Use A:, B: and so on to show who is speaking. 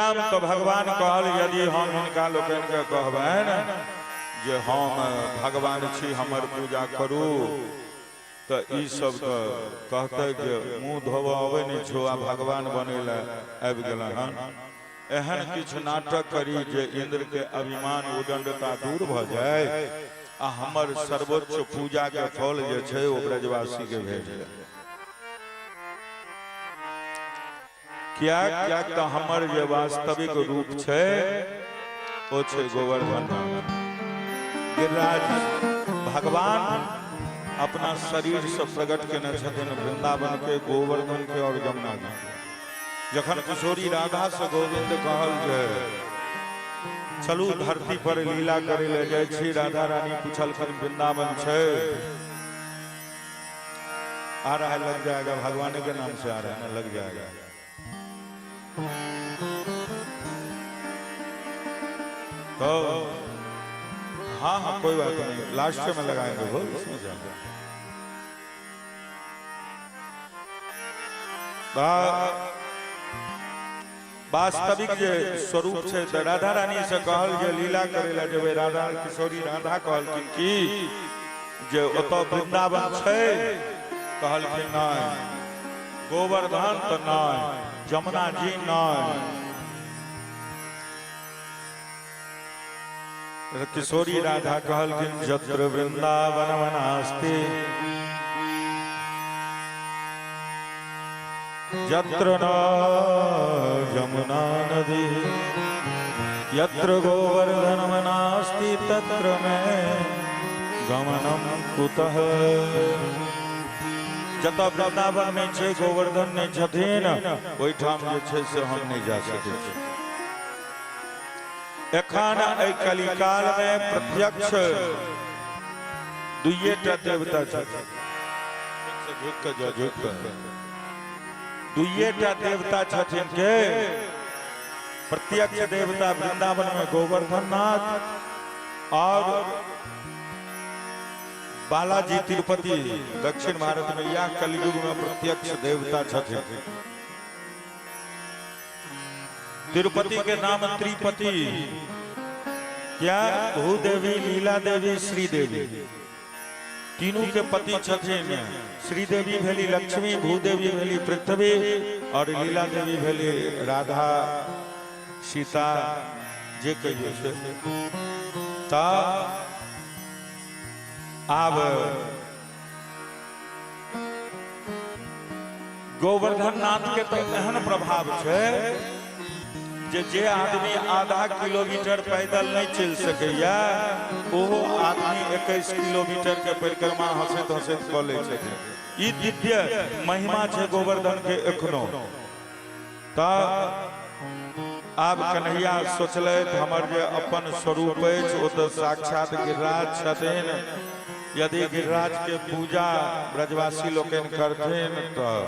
A: राम तो भगवान कहल यदि हम हुनका लोकन के कहबैन जे हम भगवान छी हमर पूजा करू तो ई सब कहते जे मुँह धोबा अबे नहीं छो आ भगवान बने आबि गेल हन। एहन किछु नाटक करी जे इंद्र के अभिमान उदंडता दूर भ जाए आ हमर सर्वोच्च पूजा के फल जे छै ओ ब्रजवासी के भेट जाए। क्या क्या तो हमर जे वास्तविक रूप छै ओ छै गोवर्धन। गिरिराज भगवान अपना शरीर से प्रकट केने छथिन वृंदावन के गोवर्धन के और जमुना जी। जखन किशोरी राधा से गोविंद कहल जे चलू धरती पर लीला करे ले जाय छी, राधा रानी पूछलखिन वृंदावन छै? आ रहा है, लग जाएगा, भगवान के नाम से आ रहा है ना, लग जाएगा। तो हाँ हाँ कोई बात नहीं, लास्ट में लगाएंगे वो, इसमें जाएगा। वास्तविक जे स्वरूप छै त राधा रानी से कहल जे लीला करे ला जेबे। राधा किशोरी राधा कहलखिन कि जे ओतो वृंदावन छै, कहलखिन नहीं, गोवर्धन तो नहीं, जमुना जी नहीं। किशोरी राधा कहलखिन जत्र वृंदावन वनास्ति यत्र न जमुना नदी यत्र गोवर्धन वनास्ति तत्र में गमनम कुतः। जत वृंदावन में छे गोवर्धन ने छथिन ओहिठाम जे छै से हम नहीं जा सकै छी। एखन एहि कलिकाल में प्रत्यक्ष दुइएटा देवता छथिन। दुइएटा देवता छथिन के प्रत्यक्ष देवता वृंदावन में गोवर्धन नाथ और बालाजी तिरुपति दक्षिण भारत में या कलयुग में प्रत्यक्ष देवता छथिन। तिरुपति के नाम त्रिपति, क्या भूदेवी, लीला देवी, श्री देवी, तीनों के पति छथिन। श्री देवी भेली लक्ष्मी, भूदेवी भेली पृथ्वी और लीला देवी भेली राधा सीता जे कहियो से। ता आब गोवर्धन नाथ के तो एहन प्रभाव छै जे आदमी आधा किलोमीटर पैदल नहीं चल सकैया ओहो आदमी 21 किलोमीटर के परिक्रमा हंसैत हंसैत कऽ लै छै। ई दिव्य महिमा छै गोवर्धन के एखनो। त आब कन्हैया सोचलैथ हमर जे अपन स्वरूप अछि ओ तऽ साक्षात गिरिराज छथिन। यदि गिरिराज के पूजा ब्रजवासी लोकनि करथिन तऽ